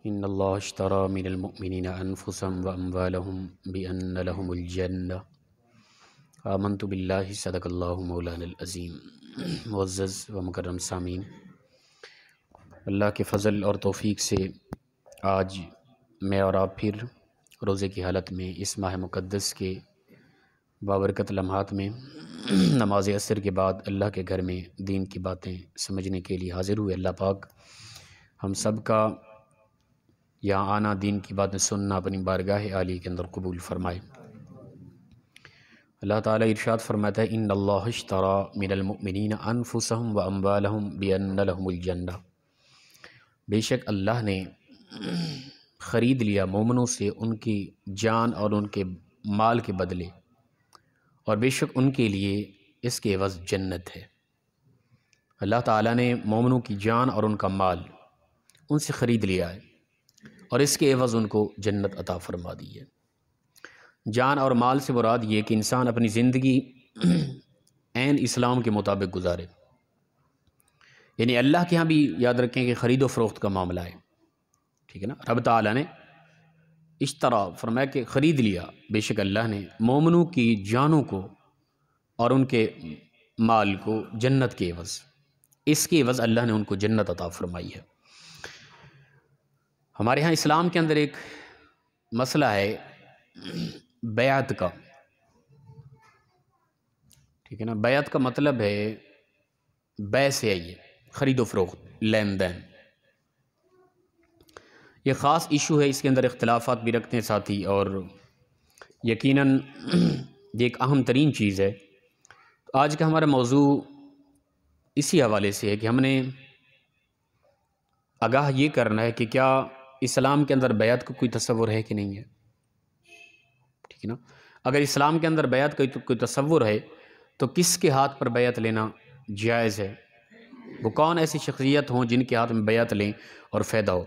ان اللہ اشتری من المؤمنین انفسهم واموالهم بان لهم الجنہ آمنت باللہ صدق اللہ مولانا العظیم۔ معزز و مکرم سامعین، اللہ کے فضل اور توفیق سے آج میں اور آپ پھر روزے کی حالت میں اس ماہ مقدس کے بابرکت لمحات میں نماز عصر کے بعد اللہ کے گھر میں دین کی باتیں سمجھنے کے لیے حاضر ہوئے۔ اللہ پاک ہم سب کا یہاں آنا، دین کی باتیں سننا اپنی بارگاہ عالی کے اندر قبول فرمائے۔ اللہ تعالیٰ ارشاد فرماتا ہے ان اللہ اشتری من المؤمنین انفسهم واموالهم بان لهم الجنہ، بے شک اللہ نے خرید لیا مومنوں سے ان کی جان اور ان کے مال کے بدلے، اور بے شک ان کے لیے اس کے عوض جنت ہے۔ اللہ تعالیٰ نے مومنوں کی جان اور ان کا مال ان سے خرید لیا ہے اور اس کے عوض ان کو جنت عطا فرما دی ہے۔ جان اور مال سے مراد یہ کہ انسان اپنی زندگی عین اسلام کے مطابق گزارے، یعنی اللہ کے ہاں بھی یاد رکھیں کہ خرید و فروخت کا معاملہ ہے، ٹھیک ہے نا۔ رب تعالیٰ نے اشترا فرمایا کہ خرید لیا، بے شک اللہ نے مومنوں کی جانوں کو اور ان کے مال کو جنت کے عوض، اس کے عوض اللہ نے ان کو جنت عطا فرمائی ہے۔ ہمارے ہاں اسلام کے اندر ایک مسئلہ ہے بیعت کا، ٹھیک ہے نا۔ بیعت کا مطلب ہے بیع سے ہے، یہ خرید و فروخت، لین دین۔ یہ خاص ایشو ہے، اس کے اندر اختلافات بھی رکھتے ہیں ساتھی، اور یقیناً یہ ایک اہم ترین چیز ہے۔ آج کا ہمارا موضوع اسی حوالے سے ہے کہ ہم نے آگاہ یہ کرنا ہے کہ کیا اسلام کے اندر بیعت کا کوئی تصور ہے کہ نہیں ہے، ٹھیک ہے نا۔ اگر اسلام کے اندر بیعت کا کوئی تصور ہے تو کس کے ہاتھ پر بیعت لینا جائز ہے؟ وہ کون ایسی شخصیت ہوں جن کے ہاتھ میں بیعت لیں اور فائدہ ہو؟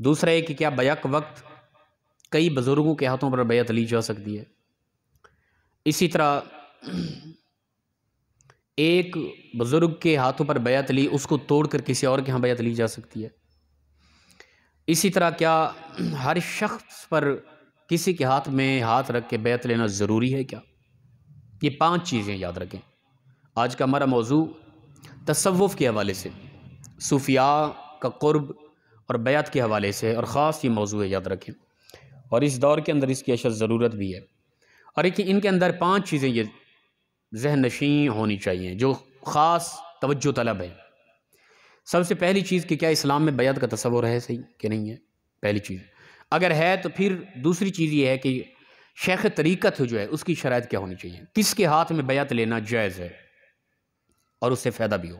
دوسرا ہے کہ کیا بیک وقت کئی بزرگوں کے ہاتھوں پر بیعت لی جا سکتی ہے؟ اسی طرح ایک بزرگ کے ہاتھوں پر بیعت لی، اس کو توڑ کر کسی اور کے ہاں بیعت لی جا سکتی ہے؟ اسی طرح کیا ہر شخص پر کسی کے ہاتھ میں ہاتھ رکھ کے بیعت لینا ضروری ہے کیا؟ یہ 5 چیزیں یاد رکھیں۔ آج کا ہمارا موضوع تصوف کے حوالے سے، صوفیاء کا قرب اور بیعت کے حوالے سے، اور خاص یہ موضوع ہے، یاد رکھیں، اور اس دور کے اندر اس کی اشد ضرورت بھی ہے۔ اور ایک ان کے اندر 5 چیزیں یہ ذہن نشین ہونی چاہیے جو خاص توجہ طلب ہے۔ سب سے پہلی چیز کہ کیا اسلام میں بیعت کا تصور ہے صحیح کہ نہیں ہے؟ پہلی چیز اگر ہے تو پھر دوسری چیز یہ ہے کہ شیخ طریقت جو ہے اس کی شرائط کیا ہونی چاہیے، کس کے ہاتھ میں بیعت لینا جائز ہے اور اس سے فائدہ بھی ہو۔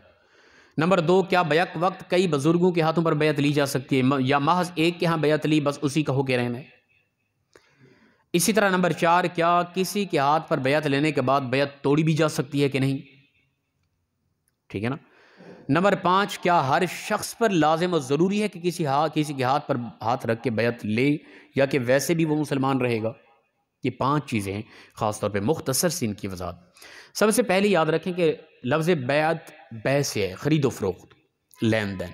نمبر 2، کیا بیک وقت کئی بزرگوں کے ہاتھوں پر بیعت لی جا سکتی ہے یا محض ایک کے ہاں بیعت لی بس اسی کا ہو کے رہنا ہے؟ اسی طرح نمبر 4، کیا کسی کے ہاتھ پر بیعت لینے کے بعد بیعت توڑی بھی جا سکتی ہے کہ نہیں، ٹھیک ہے نا۔ نمبر 5، کیا ہر شخص پر لازم اور ضروری ہے کہ کسی کے ہاتھ پر ہاتھ رکھ کے بیعت لے یا کہ ویسے بھی وہ مسلمان رہے گا؟ یہ 5 چیزیں ہیں، خاص طور پہ مختصر سی ان کی وضاحت۔ سب سے پہلے یاد رکھیں کہ لفظ بیعت بیع سے ہے، خرید و فروخت، لین دین،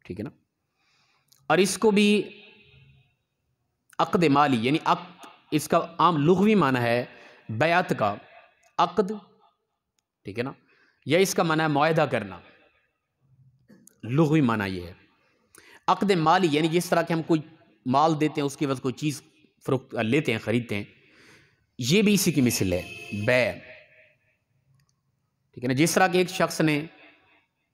ٹھیک ہے نا۔ اور اس کو بھی عقد مالی، یعنی عقد، اس کا عام لغوی معنی ہے بیعت کا عقد، ٹھیک ہے نا، یا اس کا معنی ہے معاہدہ کرنا، لغوی معنی یہ ہے۔ عقد مالی یعنی جس طرح کہ ہم کوئی مال دیتے ہیں، اس کے عوض کوئی چیز فروخت لیتے ہیں، خریدتے ہیں، یہ بھی اسی کی مثل ہے، بیع، ٹھیک ہے نا۔ جس طرح کہ ایک شخص نے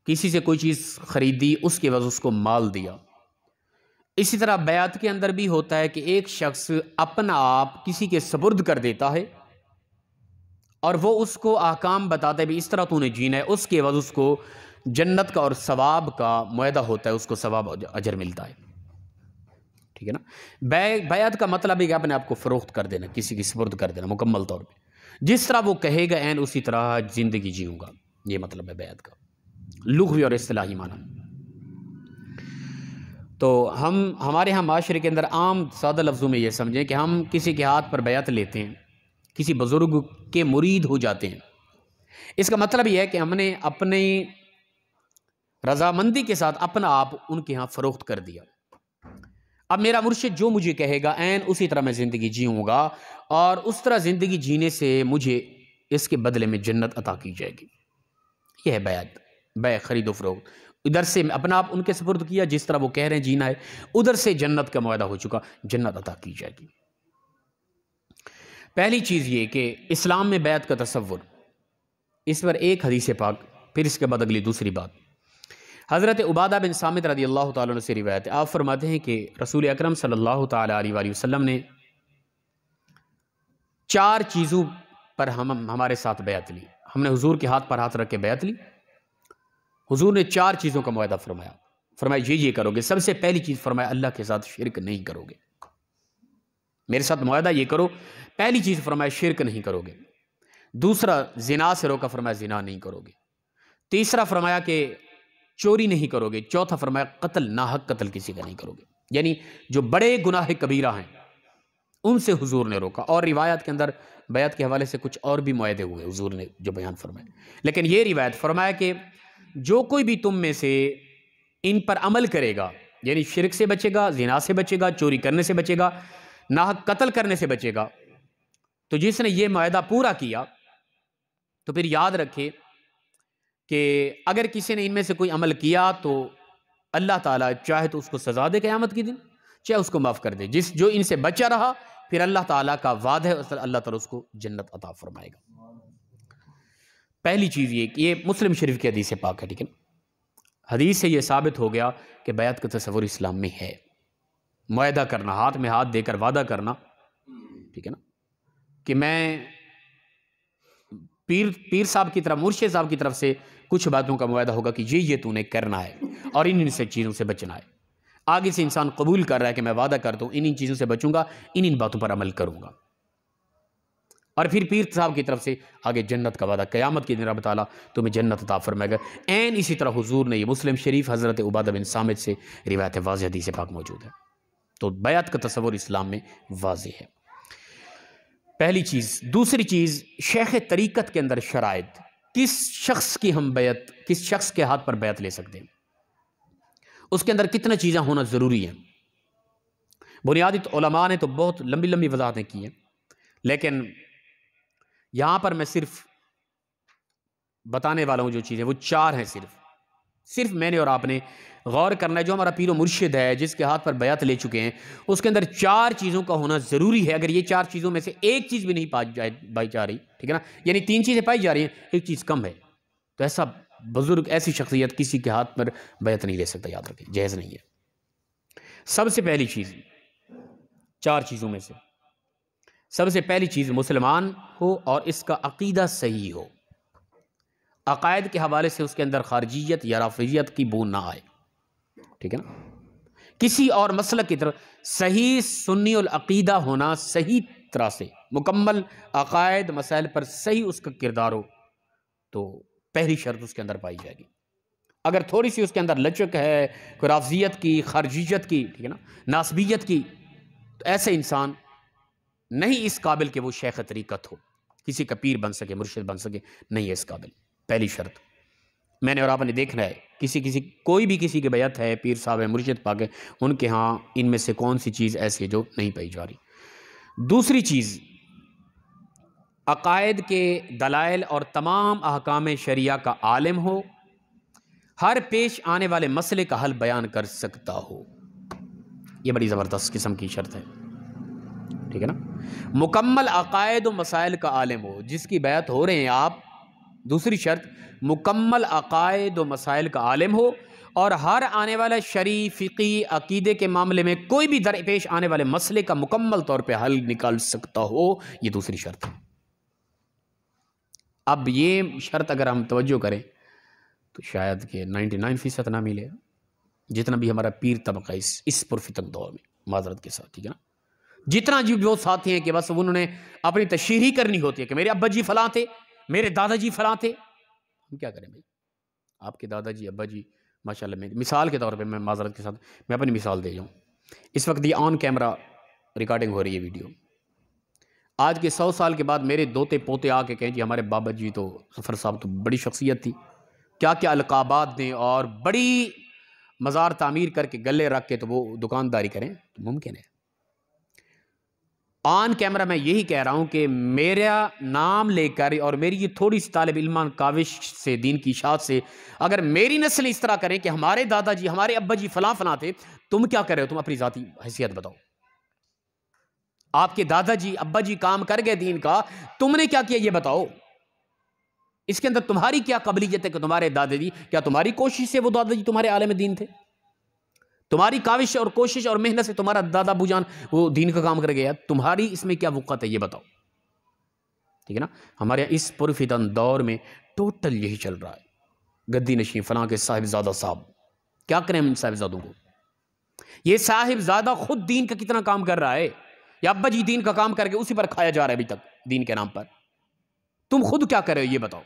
کسی سے کوئی چیز خریدی، اس کے عوض اس کو مال دیا، اسی طرح بیعت کے اندر بھی ہوتا ہے کہ ایک شخص اپنا آپ کسی کے سپرد کر دیتا ہے اور وہ اس کو احکام بتاتا ہے بھی اس طرح تو نے جینا ہے، اس کے عوض اس کو جنت کا اور ثواب کا معاہدہ ہوتا ہے، اس کو ثواب اجر ملتا ہے، ٹھیک ہے نا۔ بیعت کا مطلب ہے کہ اپنے آپ کو فروخت کر دینا، کسی کی سپرد کر دینا مکمل طور پہ، جس طرح وہ کہے گا عین اسی طرح زندگی جیوں گا، یہ مطلب ہے بیعت کا لغوی اور اصطلاحی معنی۔ تو ہمارے ہاں معاشرے کے اندر عام سادہ لفظوں میں یہ سمجھیں کہ ہم کسی کے ہاتھ پر بیعت لیتے ہیں، کسی بزرگ کے مرید ہو جاتے ہیں۔ اس کا مطلب یہ ہے کہ ہم نے اپنے رضامندی کے ساتھ اپنا آپ ان کے ہاں فروخت کر دیا۔ اب میرا مرشد جو مجھے کہے گا عین اسی طرح میں زندگی جیوں گا، اور اس طرح زندگی جینے سے مجھے اس کے بدلے میں جنت عطا کی جائے گی۔ یہ ہے بیعت، بیع خرید و فروخت۔ ادھر سے اپنا آپ ان کے سپرد کیا، جس طرح وہ کہہ رہے ہیں جینا ہے، ادھر سے جنت کا معاہدہ ہو چکا، جنت عطا کی جائے گی۔ پہلی چیز یہ کہ اسلام میں بیعت کا تصور، اس پر ایک حدیث پاک، پھر اس کے بعد اگلی دوسری بات۔ حضرت عبادہ بن صامت رضی اللہ تعالیٰ عنہ سے روایت ہے، آپ فرماتے ہیں کہ رسول اکرم صلی اللہ تعالیٰ علیہ وآلہ وسلم نے 4 چیزوں پر ہمارے ساتھ بیعت لی۔ ہم نے حضور کے ہاتھ پر ہاتھ رکھ کے بیعت لی، حضور نے 4 چیزوں کا معاہدہ فرمایا۔ فرمایا یہ کرو گے۔ سب سے پہلی چیز فرمایا اللہ کے ساتھ شرک نہیں کرو گے، میرے ساتھ معاہدہ یہ کرو۔ پہلی چیز فرمایا شرک نہیں کرو گے۔ دوسرا زنا سے روکا، فرمایا زنا نہیں کرو گے۔ تیسرا فرمایا کہ چوری نہیں کرو گے۔ چوتھا فرمایا قتل، ناحق قتل کسی کا نہیں کرو گے۔ یعنی جو بڑے گناہ کبیرہ ہیں ان سے حضور نے روکا، اور روایت کے اندر بیعت کے حوالے سے کچھ اور بھی معاہدے ہوئے حضور نے جو بیان فرمائے، لیکن یہ روایت فرمایا کہ جو کوئی بھی تم میں سے ان پر عمل کرے گا، یعنی شرک سے بچے گا، زنا سے بچے گا، چوری کرنے سے بچے گا، ناحق قتل کرنے سے بچے گا، تو جس نے یہ معاہدہ پورا کیا تو پھر یاد رکھے کہ اگر کسی نے ان میں سے کوئی عمل کیا تو اللہ تعالیٰ چاہے تو اس کو سزا دے قیامت کے دن، چاہے اس کو معاف کر دے۔ جو ان سے بچا رہا پھر اللہ تعالیٰ کا وعدہ ہے، اللہ تعالیٰ اس کو جنت عطا فرمائے گا۔ پہلی چیز یہ کہ یہ مسلم شریف کی حدیث پاک ہے، ٹھیک ہے نا؟ حدیث سے یہ ثابت ہو گیا کہ بیعت کا تصور اسلام میں ہے، معاہدہ کرنا، ہاتھ میں ہاتھ دے کر وعدہ کرنا، ٹھیک ہے نا، کہ میں پیر صاحب کی طرف، مرشد صاحب کی طرف سے کچھ باتوں کا معاہدہ ہوگا کہ یہ تو نے کرنا ہے اور ان سے چیزوں سے بچنا ہے۔ آگے سے انسان قبول کر رہا ہے کہ میں وعدہ کرتا ہوں ان چیزوں سے بچوں گا، ان باتوں پر عمل کروں گا، اور پھر پیر صاحب کی طرف سے آگے جنت کا وعدہ، قیامت کی دن رب تعالیٰ تمہیں جنت عطا فرمائے گا۔ این اسی طرح حضور نے، یہ مسلم شریف حضرت عبادہ بن صامت سے روایت واضح حدیث پاک موجود ہے۔ تو بیعت کا تصور اسلام میں واضح ہے، پہلی چیز۔ دوسری چیز، شیخ طریقت کے اندر شرائط، کس شخص کی ہم بیعت، کس شخص کے ہاتھ پر بیعت لے سکتے ہیں، اس کے اندر کتنا چیزیں ہونا ضروری ہیں۔ بنیادی علماء نے تو بہت لمبی لمبی وضاحتیں کی ہیں، لیکن یہاں پر میں صرف بتانے والا ہوں جو چیزیں، وہ 4 ہیں۔ صرف میں نے اور آپ نے غور کرنا ہے۔ جو ہمارا پیر و مرشد ہے، جس کے ہاتھ پر بیعت لے چکے ہیں، اس کے اندر 4 چیزوں کا ہونا ضروری ہے۔ اگر یہ 4 چیزوں میں سے ایک چیز بھی نہیں پائی جا رہی، ٹھیک ہے نا، یعنی 3 چیزیں پائی جا رہی ہیں، ایک چیز کم ہے، تو ایسا بزرگ، ایسی شخصیت کسی کے ہاتھ پر بیعت نہیں لے سکتا، یاد رکھیں، جائز نہیں ہے۔ سب سے پہلی چیز، 4 چیزوں میں سے سب سے پہلی چیز، مسلمان ہو اور اس کا عقیدہ صحیح ہو، عقائد کے حوالے سے اس کے اندر خارجیت یا رافضیت کی بو نہ آئے، ٹھیک ہے نا، کسی اور مسلک کی طرف صحیح سنی العقیدہ ہونا، صحیح طرح سے مکمل عقائد مسائل پر صحیح اس کا کردار ہو، تو پہلی شرط اس کے اندر پائی جائے گی۔ اگر تھوڑی سی اس کے اندر لچک ہے، کوئی رافضیت کی، خارجیت کی، ٹھیک ہے نا، ناسبیت کی، تو ایسے انسان نہیں اس قابل کہ وہ شیخ طریقت ہو، کسی کا پیر بن سکے، مرشد بن سکے، نہیں ہے اس قابل۔ پہلی شرط میں نے اور آپ نے دیکھنا ہے، کوئی بھی کسی کی بیعت ہے، پیر صاحب ہے، مرشد پاک ہے، ان کے ہاں ان میں سے کون سی چیز ایسی ہے جو نہیں پائی جا رہی۔ دوسری چیز، عقائد کے دلائل اور تمام احکام شریعہ کا عالم ہو، ہر پیش آنے والے مسئلے کا حل بیان کر سکتا ہو۔ یہ بڑی زبردست قسم کی شرط ہے، ٹھیک ہے نا، مکمل عقائد و مسائل کا عالم ہو، جس کی بیعت ہو رہے ہیں آپ۔ دوسری شرط، مکمل عقائد و مسائل کا عالم ہو، اور ہر آنے والا شرعی، فقہی، عقیدے کے معاملے میں کوئی بھی درپیش آنے والے مسئلے کا مکمل طور پہ حل نکال سکتا ہو، یہ دوسری شرط ہے۔ اب یہ شرط اگر ہم توجہ کریں تو شاید کہ 99% نہ ملے، جتنا بھی ہمارا پیر طبقہ اس پرفتن دور میں، معذرت کے ساتھ، ٹھیک ہے نا، جتنا جی وہ ساتھی ہیں کہ بس انہوں نے اپنی تشہیر کرنی ہوتی ہے کہ میرے ابا جی فلاں تھے، میرے دادا جی فلاں تھے۔ ہم کیا کریں بھائی، آپ کے دادا جی، ابا جی ماشاءاللہ، میں مثال کے طور پہ، میں معذرت کے ساتھ میں اپنی مثال دے جاؤں، اس وقت یہ آن کیمرہ ریکارڈنگ ہو رہی ہے ویڈیو، آج کے 100 سال کے بعد میرے دوتے پوتے آ کے کہیں جی ہمارے بابا جی تو ظفر صاحب تو بڑی شخصیت تھی، کیا کیا القابات دیں اور بڑی مزار تعمیر کر کے گلے رکھ کے تو وہ دکانداری کریں، ممکن ہے۔ آن کیمرہ میں یہی کہہ رہا ہوں کہ میرا نام لے کر اور میری یہ تھوڑی سی طالب علمان کاوش سے، دین کی اشاعت سے، اگر میری نسل اس طرح کریں کہ ہمارے دادا جی، ہمارے ابا جی فلاں فلاں تھے، تم کیا کر رہے ہو؟ تم اپنی ذاتی حیثیت بتاؤ۔ آپ کے دادا جی ابا جی کام کر گئے دین کا، تم نے کیا کیا یہ بتاؤ۔ اس کے اندر تمہاری کیا قابلیت ہے کہ تمہارے دادا جی، کیا تمہاری کوشش سے وہ دادا جی تمہارے عالم دین تھے؟ تمہاری کاوش اور کوشش اور محنت سے تمہارا دادا ابو جان وہ دین کا کام کر گیا، تمہاری اس میں کیا وقت ہے یہ بتاؤ، ٹھیک ہے نا۔ ہمارے یہاں اس پرفتن دور میں ٹوٹل یہی چل رہا ہے، گدی نشین فلاں کے صاحبزادہ صاحب، کیا کریں ہم ان صاحبزادوں کو؟ یہ صاحبزادہ خود دین کا کتنا کام کر رہا ہے، یا ابا جی دین کا کام کر کے اسی پر کھایا جا رہا ہے ابھی تک دین کے نام پر؟ تم خود کیا کر رہے ہو یہ بتاؤ۔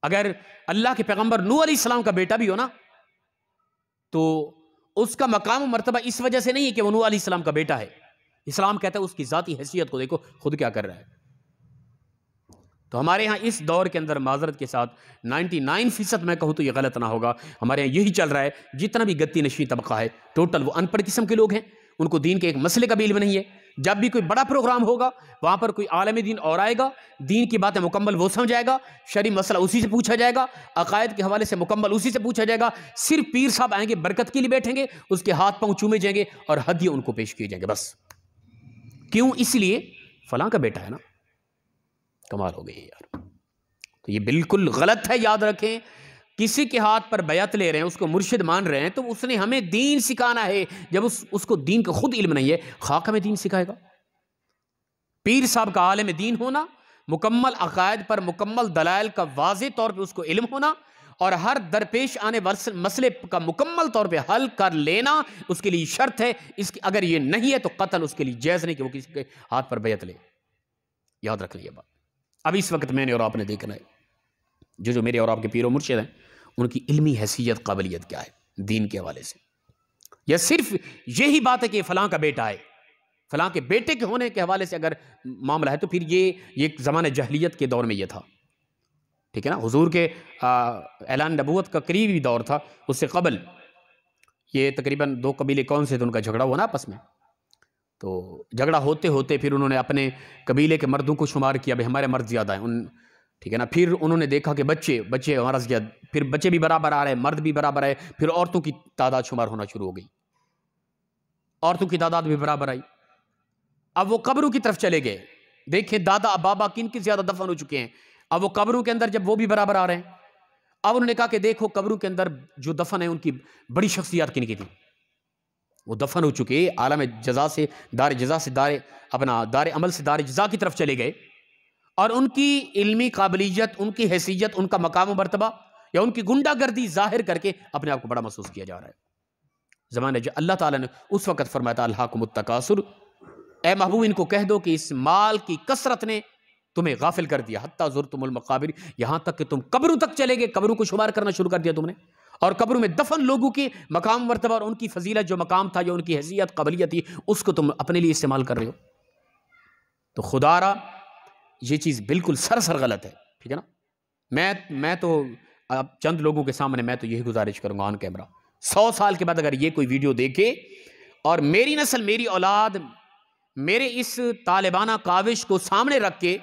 اگر اللہ کے پیغمبر نوح علیہ السلام کا بیٹا بھی ہو نا، تو اس کا مقام و مرتبہ اس وجہ سے نہیں ہے کہ وہ نوح علیہ السلام کا بیٹا ہے، اسلام کہتا ہے اس کی ذاتی حیثیت کو دیکھو خود کیا کر رہا ہے۔ تو ہمارے ہاں اس دور کے اندر معذرت کے ساتھ 99% میں کہوں تو یہ غلط نہ ہوگا، ہمارے ہاں یہی چل رہا ہے، جتنا بھی گدی نشین طبقہ ہے ٹوٹل وہ ان پڑھ قسم کے لوگ ہیں، ان کو دین کے ایک مسئلے کا بھی علم نہیں ہے۔ جب بھی کوئی بڑا پروگرام ہوگا وہاں پر کوئی عالم دین اور آئے گا، دین کی باتیں مکمل وہ سمجھائے گا، شرعی مسئلہ اسی سے پوچھا جائے گا، عقائد کے حوالے سے مکمل اسی سے پوچھا جائے گا، صرف پیر صاحب آئیں گے برکت کے لیے بیٹھیں گے، اس کے ہاتھ پاؤں چومے جائیں گے اور ہدیے ان کو پیش کیے جائیں گے، بس کیوں؟ اس لیے فلاں کا بیٹا ہے نا۔ کمال ہو گئی یار، تو یہ بالکل غلط ہے، یاد رکھیں۔ کسی کے ہاتھ پر بیعت لے رہے ہیں، اس کو مرشد مان رہے ہیں، تو اس نے ہمیں دین سکھانا ہے۔ جب اس کو دین کا خود علم نہیں ہے، خاک ہمیں دین سکھائے گا؟ پیر صاحب کا عالم دین ہونا، مکمل عقائد پر مکمل دلائل کا واضح طور پہ اس کو علم ہونا، اور ہر درپیش آنے والے مسئلے کا مکمل طور پہ حل کر لینا اس کے لیے شرط ہے۔ اس کی اگر یہ نہیں ہے تو قتل اس کے لیے جائز نہیں کہ وہ کسی کے ہاتھ پر بیعت لے۔ یاد رکھ لیے بات۔ اب اس وقت میں نے اور آپ نے دیکھنا ہے جو میرے اور آپ کے پیر و مرشد ہیں، ان کی علمی حیثیت قابلیت کیا ہے دین کے حوالے سے، یا صرف یہی بات ہے کہ فلاں کا بیٹا ہے، فلاں کے بیٹے کے ہونے کے حوالے سے اگر معاملہ ہے تو پھر یہ ایک زمانہ جاہلیت کے دور میں یہ تھا، ٹھیک ہے نا۔ حضور کے اعلان نبوت کا قریبی دور تھا، اس سے قبل یہ تقریباً 2 قبیلے کون سے تھے، ان کا جھگڑا ہوا نا آپس میں، تو جھگڑا ہوتے ہوتے پھر انہوں نے اپنے قبیلے کے مردوں کو شمار کیا، بھائی ہمارے مرد زیادہ ہیں، ٹھیک ہے نا۔ پھر انہوں نے دیکھا کہ بچے ہمارا زیادہ، پھر بچے بھی برابر آ رہے ہیں، مرد بھی برابر آئے، پھر عورتوں کی تعداد شمار ہونا شروع ہو گئی، عورتوں کی تعداد بھی برابر آئی۔ اب وہ قبروں کی طرف چلے گئے، دیکھیں دادا بابا کن کی زیادہ دفن ہو چکے ہیں، اب وہ قبروں کے اندر جب وہ بھی برابر آ رہے ہیں، اب انہوں نے کہا کہ دیکھو قبروں کے اندر جو دفن ہیں ان کی بڑی شخصیات کن کی تھی، وہ دفن ہو چکے، عالم جزا سے دار جزا سے دار عمل سے دار جزا کی طرف چلے گئے، اور ان کی علمی قابلیت، ان کی حیثیت، ان کا مقام و مرتبہ یا ان کی گنڈا گردی ظاہر کر کے اپنے آپ کو بڑا محسوس کیا جا رہا ہے۔ زمانے اللہ تعالیٰ نے اس وقت فرمایا تھا الہاکم التکاثر، اے محبوب ان کو کہہ دو کہ اس مال کی کثرت نے تمہیں غافل کر دیا، حتی زرتم المقابر، یہاں تک کہ تم قبروں تک چلے گئے، قبروں کو شمار کرنا شروع کر دیا تم نے، اور قبروں میں دفن لوگوں کی مقام مرتبہ اور ان کی فضیلت جو مقام تھا، جو ان کی حیثیت قابلیت تھی، اس کو تم اپنے لیے استعمال کر رہے ہو۔ تو خدا را یہ چیز بالکل سراسر غلط ہے، ٹھیک ہے نا۔ میں تو اب چند لوگوں کے سامنے میں تو یہی گزارش کروں گا آن کیمرہ، 100 سال کے بعد اگر یہ کوئی ویڈیو دیکھے اور میری نسل، میری اولاد میرے اس طالبانہ کاوش کو سامنے رکھ کے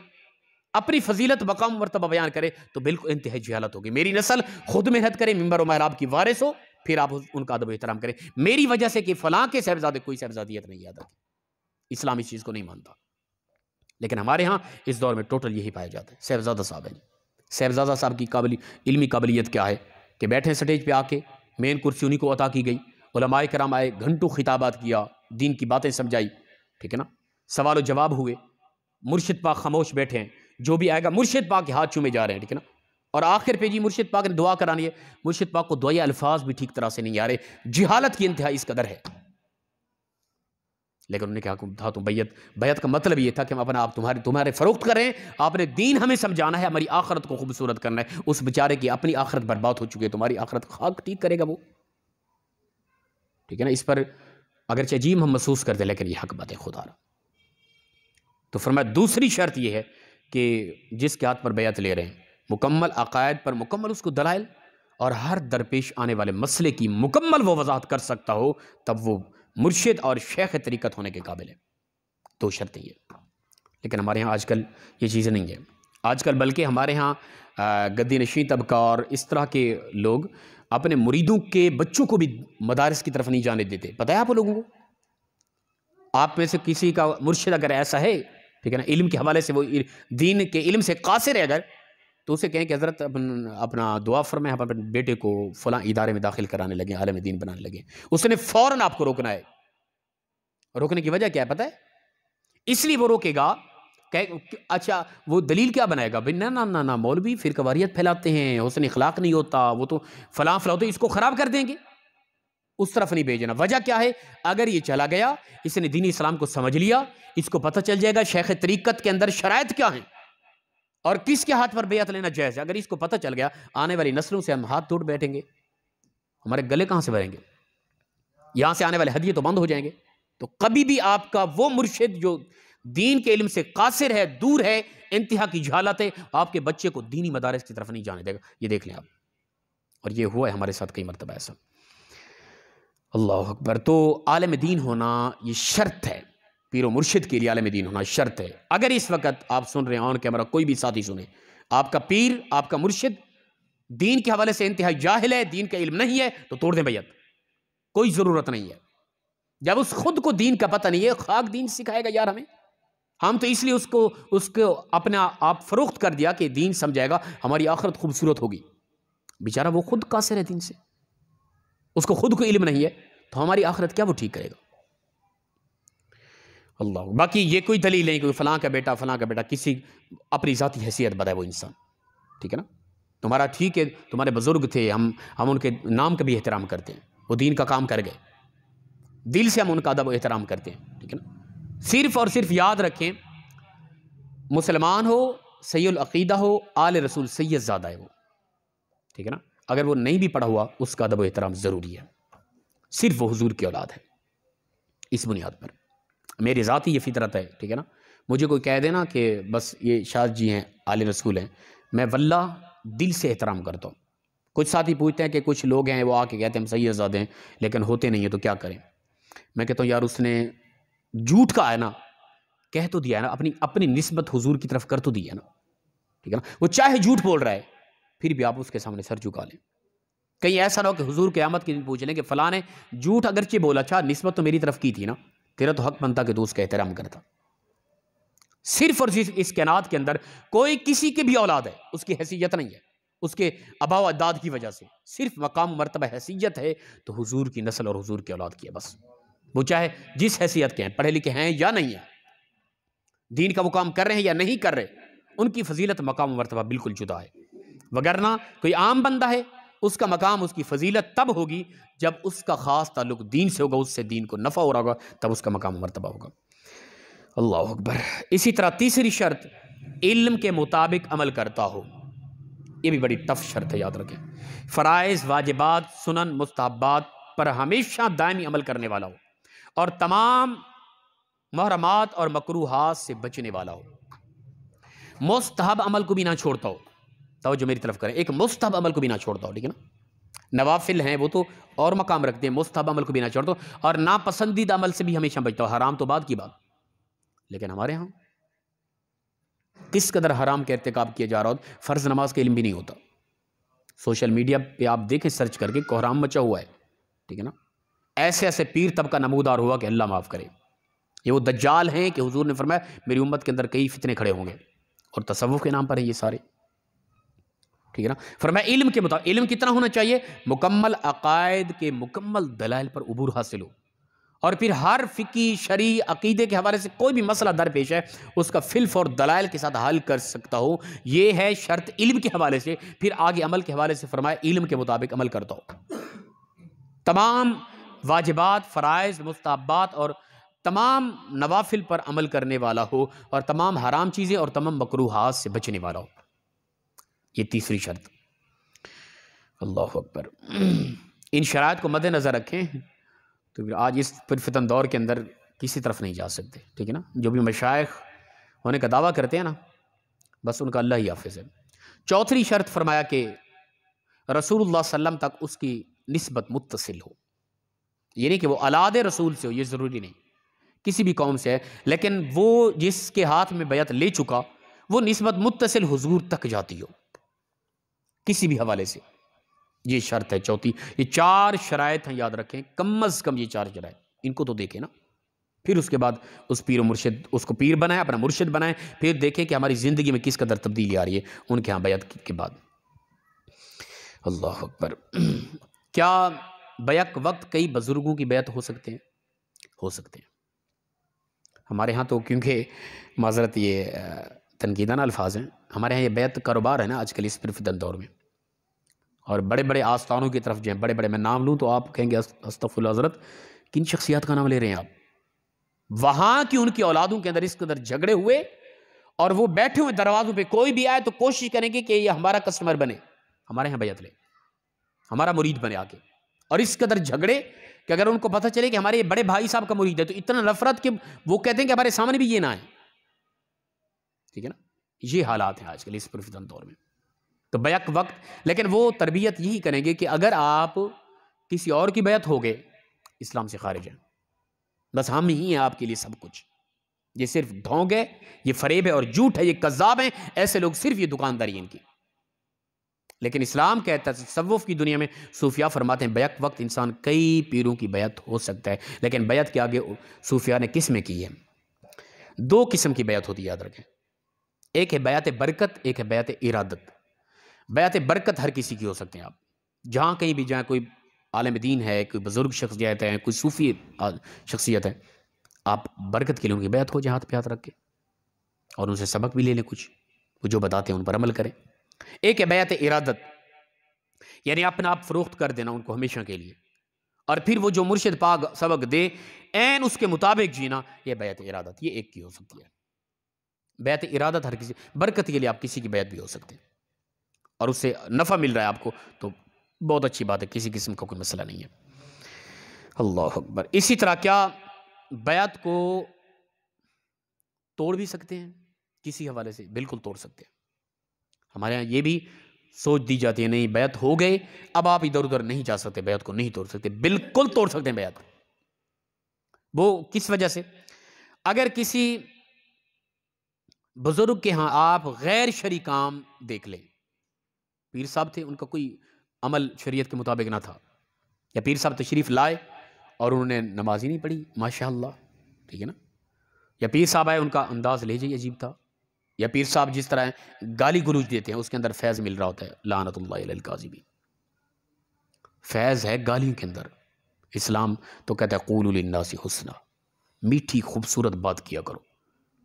اپنی فضیلت مقام مرتبہ بیان کرے تو بالکل انتہائی جہالت ہوگی۔ میری نسل خود محنت کرے، منبر و محراب کی وارث ہو، پھر آپ ان کا ادب و احترام کریں۔ میری وجہ سے کہ فلاں کے صاحبزادے کوئی صاحبزادیت نہیں یاد رکھے، اسلام اس چیز کو نہیں مانتا، لیکن ہمارے ہاں اس دور میں ٹوٹل یہی پایا جاتا ہے۔ صاحبزادہ صاحب ہیں، صاحبزادہ صاحب کی علمی قابلیت کیا ہے کہ بیٹھے سٹیج پہ آ کے، مین کرسی انہی کو عطا کی گئی، علماء کرام آئے، گھنٹوں خطابات کیا، دین کی باتیں سمجھائی، ٹھیک ہے نا، سوال و جواب ہوئے، مرشد پاک خاموش بیٹھے ہیں، جو بھی آئے گا مرشد پاک کے ہاتھ چومے جا رہے ہیں، ٹھیک ہے نا، اور آخر پہ جی مرشد پاک نے دعا کرانی ہے، مرشد پاک کو دعائے الفاظ بھی ٹھیک طرح سے نہیں آ رہے، جہالت کی انتہا اس قدر ہے۔ لیکن انہوں نے کہا تھا تو بیعت کا مطلب یہ تھا کہ ہم اپنا آپ تمہارے فروخت کر رہے ہیں، آپ نے دین ہمیں سمجھانا ہے، ہماری آخرت کو خوبصورت کرنا ہے۔ اس بیچارے کی اپنی آخرت برباد ہو چکی ہے، تمہاری آخرت خاک ٹھیک کرے گا وہ، ٹھیک ہے نا۔ اس پر اگرچہ عجیب ہم محسوس کرتے لیکن یہ حق بات ہے خدا را۔ تو فرمایا دوسری شرط یہ ہے کہ جس کے ہاتھ پر بیعت لے رہے ہیں مکمل عقائد پر مکمل اس کو دلائل اور ہر درپیش آنے والے مسئلے کی مکمل وہ وضاحت کر سکتا ہو، تب وہ مرشد اور شیخ طریقت ہونے کے قابل ہے۔ دو شرطیں یہ، لیکن ہمارے ہاں آج کل یہ چیزیں نہیں ہیں۔ آج کل بلکہ ہمارے ہاں گدی نشین طبقہ اور اس طرح کے لوگ اپنے مریدوں کے بچوں کو بھی مدارس کی طرف نہیں جانے دیتے۔ پتہ ہے آپ لوگوں کو؟ آپ میں سے کسی کا مرشد اگر ایسا ہے، ٹھیک ہے نا، علم کے حوالے سے وہ دین کے علم سے قاصر ہے اگر، تو اسے کہیں کہ حضرت اپنا دعا فرمائیں، ہم اپنے بیٹے کو فلاں ادارے میں داخل کرانے لگے، عالم دین بنانے لگے، اس نے فوراً آپ کو روکنا ہے۔ روکنے کی وجہ کیا ہے پتہ ہے؟ اس لیے وہ روکے گا کہ اچھا وہ دلیل کیا بنائے گا؟ بھئی نہ مولوی فرقہ واریت پھیلاتے ہیں، حسن اخلاق نہیں ہوتا، وہ تو فلاں ہوتے، اس کو خراب کر دیں گے، اس طرف نہیں بھیجنا۔ وجہ کیا ہے؟ اگر یہ چلا گیا، اس نے دین اسلام کو سمجھ لیا، اس کو پتہ چل جائے گا شیخ طریقت کے اندر شرائط کیا ہیں اور کس کے ہاتھ پر بیعت لینا جائز ہے۔ اگر اس کو پتہ چل گیا، آنے والی نسلوں سے ہم ہاتھ توڑ بیٹھیں گے، ہمارے گلے کہاں سے بھریں گے؟ یہاں سے آنے والے ہدیے تو بند ہو جائیں گے۔ تو کبھی بھی آپ کا وہ مرشد جو دین کے علم سے قاصر ہے، دور ہے، انتہا کی جہالت ہے، آپ کے بچے کو دینی مدارس کی طرف نہیں جانے دے گا۔ یہ دیکھ لیں آپ، اور یہ ہوا ہے ہمارے ساتھ کئی مرتبہ ایسا۔ اللہ اکبر۔ تو عالم دین ہونا یہ شرط ہے، پیر و مرشد کے لیے عالم دین ہونا شرط ہے۔ اگر اس وقت آپ سن رہے ہیں آن کیمرہ، کوئی بھی ساتھی سنے، آپ کا پیر، آپ کا مرشد دین کے حوالے سے انتہائی جاہل ہے، دین کا علم نہیں ہے، تو توڑ دیں بیعت، کوئی ضرورت نہیں ہے۔ جب اس خود کو دین کا پتہ نہیں ہے، خاک دین سکھائے گا یار ہمیں؟ ہم تو اس لیے اس کو اپنا آپ فروخت کر دیا کہ دین سمجھائے گا، ہماری آخرت خوبصورت ہوگی۔ بیچارہ وہ خود قاصر ہے دین سے، اس کو خود کو علم نہیں ہے، تو ہماری آخرت کیا وہ ٹھیک کرے گا؟ اللہ۔ باقی یہ کوئی دلیل نہیں کہ فلاں کا بیٹا کسی اپنی ذاتی حیثیت بتائے وہ انسان، ٹھیک ہے نا؟ تمہارا ٹھیک ہے، تمہارے بزرگ تھے، ہم ان کے نام کا بھی احترام کرتے ہیں، وہ دین کا کام کر گئے، دل سے ہم ان کا ادب و احترام کرتے ہیں، ٹھیک ہے نا؟ صرف اور صرف یاد رکھیں، مسلمان ہو، صحیح العقیدہ ہو، آل رسول سید زادہ ہے وہ، ٹھیک ہے نا؟ اگر وہ نہیں بھی پڑھا ہوا، اس کا ادب و احترام ضروری ہے، صرف وہ حضور کی اولاد ہے۔ اس بنیاد پر میری ذاتی یہ فطرت ہے، ٹھیک ہے نا؟ مجھے کوئی کہہ دینا کہ بس یہ شاذ جی ہیں، آل رسول ہیں، میں واللہ دل سے احترام کرتا ہوں۔ کچھ ساتھی پوچھتے ہیں کہ کچھ لوگ ہیں وہ آ کے کہتے ہیں ہم سید زادے ہیں لیکن ہوتے نہیں ہیں، تو کیا کریں؟ میں کہتا ہوں یار اس نے جھوٹ کا ہے نا، کہہ تو دیا ہے نا، اپنی نسبت حضور کی طرف کر تو دی ہے نا، ٹھیک ہے نا؟ وہ چاہے جھوٹ بول رہا ہے، پھر بھی آپ اس کے سامنے سر جھکا لیں۔ کہیں ایسا نہ ہو کہ حضور قیامت کے دن پوچھ لیں کہ فلاں نے جھوٹ اگرچہ بولا، اچھا نسبت تو میری طرف کی تھی نا، تیرا تو حق بنتا کہ تو اس کا احترام کرتا۔ صرف اور صرف اس کائنات کے اندر کوئی کسی کے بھی اولاد ہے، اس کی حیثیت نہیں ہے اس کے آباء و اجداد کی وجہ سے، صرف مقام و مرتبہ حیثیت ہے تو حضور کی نسل اور حضور کی اولاد کی ہے بس۔ وہ چاہے جس حیثیت کے ہیں، پڑھے لکھے ہیں یا نہیں ہیں، دین کا وہ کام کر رہے ہیں یا نہیں کر رہے، ان کی فضیلت مقام و مرتبہ بالکل جدا ہے۔ وگرنہ کوئی عام بندہ ہے، اس کا مقام، اس کی فضیلت تب ہوگی جب اس کا خاص تعلق دین سے ہوگا، اس سے دین کو نفع ہو رہا ہوگا، تب اس کا مقام و مرتبہ ہوگا۔ اللہ اکبر۔ اسی طرح تیسری شرط، علم کے مطابق عمل کرتا ہو، یہ بھی بڑی ٹف شرط ہے، یاد رکھیں۔ فرائض، واجبات، سنن، مستحبات پر ہمیشہ دائمی عمل کرنے والا ہو اور تمام محرمات اور مکروہات سے بچنے والا ہو، مستحب عمل کو بھی نہ چھوڑتا ہو۔ توجہ میری طرف کریں، ایک مستحب عمل کو بھی نہ چھوڑتا ہو، ٹھیک ہے نا؟ نوافل ہیں وہ تو اور مقام رکھتے ہیں، مستحب عمل کو بھی نہ چھوڑتا ہو، اور ناپسندیدہ عمل سے بھی ہمیشہ بچتا ہو، حرام تو بعد کی بات۔ لیکن ہمارے ہاں کس قدر حرام کا ارتکاب کیا جا رہا ہو، فرض نماز کا علم بھی نہیں ہوتا۔ سوشل میڈیا پہ آپ دیکھیں سرچ کر کے، کوحرام مچا ہوا ہے، ٹھیک ہے نا؟ ایسے ایسے پیر طبقہ نمودار ہوا کہ اللہ معاف کرے۔ یہ وہ دجال ہیں کہ حضور نے فرمایا میری امت کے اندر کئی فتنے کھڑے ہوں گے، اور تصوف کے نام پر ہیں یہ سارے، ٹھیک ہے نا؟ فرمایا علم کے مطابق، علم کتنا ہونا چاہیے؟ مکمل عقائد کے مکمل دلائل پر عبور حاصل ہو، اور پھر ہر فقہی، شرعی، عقیدے کے حوالے سے کوئی بھی مسئلہ درپیش ہے اس کا فلف اور دلائل کے ساتھ حل کر سکتا ہو۔ یہ ہے شرط علم کے حوالے سے۔ پھر آگے عمل کے حوالے سے فرمایا علم کے مطابق عمل کرتا ہو، تمام واجبات، فرائض، مستحبات اور تمام نوافل پر عمل کرنے والا ہو، اور تمام حرام چیزیں اور تمام مکروہات سے بچنے والا ہو۔ یہ تیسری شرط۔ اللہ اکبر۔ ان شرائط کو مد نظر رکھیں تو آج اس پرفتن دور کے اندر کسی طرف نہیں جا سکتے، ٹھیک ہے نا؟ جو بھی مشائخ ہونے کا دعویٰ کرتے ہیں نا، بس ان کا اللہ ہی حافظ ہے۔ چوتھی شرط فرمایا کہ رسول اللہ صلی اللہ علیہ وسلم تک اس کی نسبت متصل ہو، یہ نہیں کہ وہ اولاد رسول سے ہو، یہ ضروری نہیں، کسی بھی قوم سے ہے، لیکن وہ جس کے ہاتھ میں بیعت لے چکا وہ نسبت متصل حضور تک جاتی ہو کسی بھی حوالے سے، یہ شرط ہے چوتھی۔ یہ 4 شرائط ہیں، یاد رکھیں، کم از کم یہ 4 شرائط، ان کو تو دیکھیں نا، پھر اس کے بعد اس پیر و مرشد، اس کو پیر بنائیں، اپنا مرشد بنائیں، پھر دیکھیں کہ ہماری زندگی میں کس قدر تبدیلی آ رہی ہے ان کے ہاں بیعت کے بعد۔ اللہ اکبر۔ کیا بیک وقت کئی بزرگوں کی بیعت ہو سکتے ہیں؟ ہو سکتے ہیں۔ ہمارے ہاں تو کیونکہ معذرت یہ تنقیدانہ الفاظ ہیں، ہمارے ہاں یہ بیعت کاروبار ہے نا آج کل اس فتن دور میں، اور بڑے بڑے آستانوں کی طرف جائیں، بڑے بڑے، میں نام لوں تو آپ کہیں گے استغفر اللہ حضرت، کن شخصیات کا نام لے رہے ہیں آپ؟ وہاں کی ان کی اولادوں کے اندر اس قدر جھگڑے ہوئے، اور وہ بیٹھے ہوئے دروازوں پہ، کوئی بھی آئے تو کوشش کریں گے کہ یہ ہمارا کسٹمر بنے، ہمارے یہاں بیعت لے، ہمارا مرید بنے آ کے، اور اس قدر جھگڑے کہ اگر ان کو پتہ چلے کہ ہمارے یہ بڑے بھائی صاحب کا مرید ہے تو اتنا نفرت کہ وہ کہتے ہیں کہ ہمارے سامنے بھی یہ نہ آئے، ٹھیک ہے نا؟ یہ حالات ہیں آج کل اس پرفتن دور میں۔ تو بیک وقت، لیکن وہ تربیت یہی کریں گے کہ اگر آپ کسی اور کی بیعت ہو گئے، اسلام سے خارج ہیں، بس ہم ہی ہیں آپ کے لیے سب کچھ، یہ صرف ڈھونگ ہے، یہ فریب ہے اور جھوٹ ہے، یہ کذاب ہیں، ایسے لوگ صرف یہ دکانداری ہیں ان کی۔ لیکن اسلام کہتا ہے، تصوف کی دنیا میں صوفیاء فرماتے ہیں بیک وقت انسان کئی پیروں کی بیعت ہو سکتا ہے، لیکن بیعت کے آگے صوفیاء نے کس میں کی ہے؟ 2 قسم کی بیعت ہوتی ہے، یاد رکھیں، ایک ہے بیعت برکت، ایک ہے بیعت ارادت۔ بیعت برکت ہر کسی کی ہو سکتے ہیں، آپ جہاں کہیں بھی جائیں، کوئی عالم دین ہے، کوئی بزرگ شخصیت ہے، کوئی صوفی شخصیت ہے، آپ برکت کے لیے ان کی بیعت ہو جائیں ہاتھ پہ ہاتھ رکھ کے، اور ان سے سبق بھی لے لیں، کچھ وہ جو بتاتے ہیں ان پر عمل کریں۔ ایک ہے بیعت ارادت، یعنی اپنا آپ فروخت کر دینا ان کو ہمیشہ کے لیے، اور پھر وہ جو مرشد پاک سبق دے عین اس کے مطابق جینا، یہ بیعت ارادت، یہ ایک کی ہو سکتی ہے۔ بیعت ارادت ہر کسی، برکت کے لیے آپ کسی کی بیعت بھی ہو سکتے ہیں، اور اس سے نفع مل رہا ہے آپ کو تو بہت اچھی بات ہے، کسی قسم کا کوئی مسئلہ نہیں ہے۔ اللہ اکبر۔ اسی طرح کیا بیعت کو توڑ بھی سکتے ہیں کسی حوالے سے؟ بالکل توڑ سکتے ہیں۔ ہمارے ہاں یہ بھی سوچ دی جاتی ہے، نہیں بیعت ہو گئے اب آپ ادھر ادھر نہیں جا سکتے، بیعت کو نہیں توڑ سکتے، بالکل توڑ سکتے ہیں بیعت۔ وہ کس وجہ سے؟ اگر کسی بزرگ کے ہاں آپ غیر شرعی کام دیکھ لیں، پیر صاحب تھے، ان کا کوئی عمل شریعت کے مطابق نہ تھا، یا پیر صاحب تشریف لائے اور انہوں نے نماز ہی نہیں پڑھی، ماشاءاللہ، ٹھیک ہے نا، یا پیر صاحب آئے ان کا انداز لہجہ ہی عجیب تھا، یا پیر صاحب جس طرح گالی گلوچ دیتے ہیں اس کے اندر فیض مل رہا ہوتا ہے، لعنت اللہ علی الکاذبین، فیض ہے گالیوں کے اندر۔ اسلام تو کہتا ہے قولوا للناس حسنا، میٹھی خوبصورت بات کیا کرو،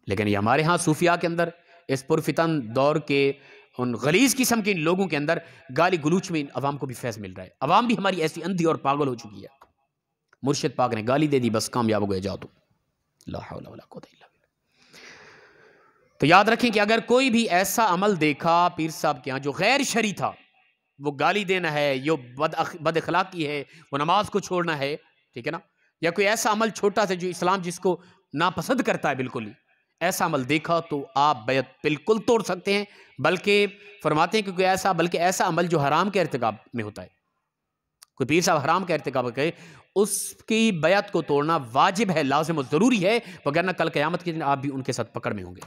لیکن یہ ہمارے ہاں صوفیاء کے اندر، اس پرفتن دور کے ان غلیظ قسم کے لوگوں کے اندر گالی گلوچ میں عوام کو بھی فیض مل رہا ہے۔ عوام بھی ہماری ایسی اندھی اور پاگل ہو چکی ہے، مرشد پاک نے گالی دے دی بس کامیاب ہو گئے، جاؤ تو لا حول ولا قوت الا باللہ۔ تو یاد رکھیں کہ اگر کوئی بھی ایسا عمل دیکھا پیر صاحب کے ہاں جو غیر شرعی تھا، وہ گالی دینا ہے، یہ بد اخلاقی ہے، وہ نماز کو چھوڑنا ہے، ٹھیک ہے نا، یا کوئی ایسا عمل چھوٹا سا جو اسلام جس کو ناپسند کرتا ہے بالکل ہی، ایسا عمل دیکھا تو آپ بیعت بالکل توڑ سکتے ہیں، بلکہ فرماتے ہیں کہ کوئی ایسا، بلکہ ایسا عمل جو حرام کے ارتکاب میں ہوتا ہے، کوئی پیر صاحب حرام کا ارتکاب کرے، اس کی بیعت کو توڑنا واجب ہے، لازم و ضروری ہے، وگرنہ کل قیامت کے دن آپ بھی ان کے ساتھ پکڑ میں ہوں گے۔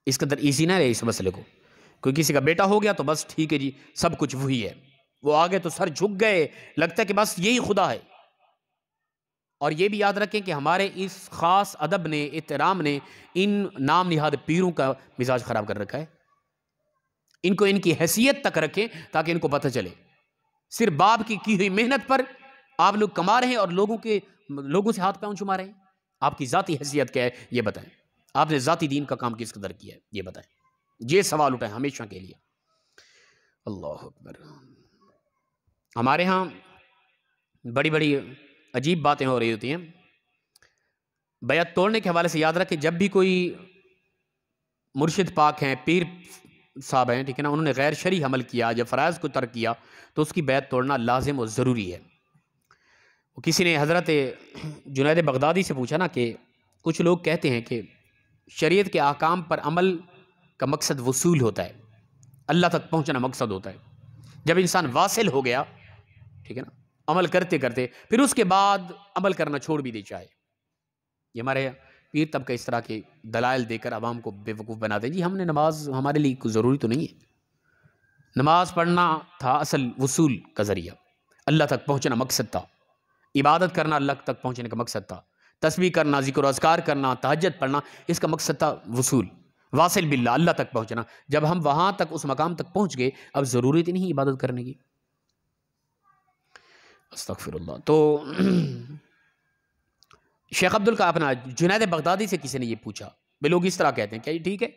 اس قدر ایزی نہ رہے اس مسئلے کو، کوئی کسی کا بیٹا ہو گیا تو بس ٹھیک ہے جی سب کچھ وہی ہے، وہ آگے تو سر جھک گئے، لگتا ہے کہ بس یہی خدا ہے۔ اور یہ بھی یاد رکھیں کہ ہمارے اس خاص ادب نے، احترام نے ان نام نہاد پیروں کا مزاج خراب کر رکھا ہے، ان کو ان کی حیثیت تک رکھیں تاکہ ان کو پتہ چلے، صرف باپ کی ہوئی محنت پر آپ لوگ کما رہے ہیں اور لوگوں سے ہاتھ پاؤں چما رہے ہیں، آپ کی ذاتی حیثیت کیا ہے یہ بتائیں، آپ نے ذاتی دین کا کام کس قدر کیا ہے یہ بتائیں، یہ سوال اٹھائیں ہمیشہ کے لیے۔ اللہ اکبر۔ ہمارے ہاں بڑی بڑی عجیب باتیں ہو رہی ہوتی ہیں بیعت توڑنے کے حوالے سے۔ یاد رکھیں جب بھی کوئی مرشد پاک ہیں، پیر صاحب ہیں، ٹھیک ہے نا، انہوں نے غیر شرعی عمل کیا، جب فرائض کو ترک کیا تو اس کی بیعت توڑنا لازم و ضروری ہے۔ کسی نے حضرت جنید بغدادی سے پوچھا نا کہ کچھ لوگ کہتے ہیں کہ شریعت کے احکام پر عمل کا مقصد وصول ہوتا ہے، اللہ تک پہنچنا مقصد ہوتا ہے. جب انسان واصل ہو گیا، ٹھیک ہے نا، عمل کرتے کرتے پھر اس کے بعد عمل کرنا چھوڑ بھی دے چاہے. یہ ہمارے پیر طبقہ اس طرح کے دلائل دے کر عوام کو بے وقوف بنا دیں. جی ہم نے نماز ہمارے لیے کوئی ضروری تو نہیں ہے. نماز پڑھنا تھا اصل وصول کا ذریعہ، اللہ تک پہنچنا مقصد تھا. عبادت کرنا اللہ تک پہنچنے کا مقصد تھا. تسبیح کرنا، ذکر و اذکار کرنا، تہجد پڑھنا، اس کا مقصد تھا وصول، واصل باللہ، اللہ تک پہنچنا. جب ہم وہاں تک اس مقام تک پہنچ گئے، اب ضرورت ہی نہیں عبادت کرنے کی. استغفر اللہ. تو شیخ اپنا جنید بغدادی سے کسی نے یہ پوچھا، بھائی لوگ اس طرح کہتے ہیں، کیا یہ ٹھیک ہے؟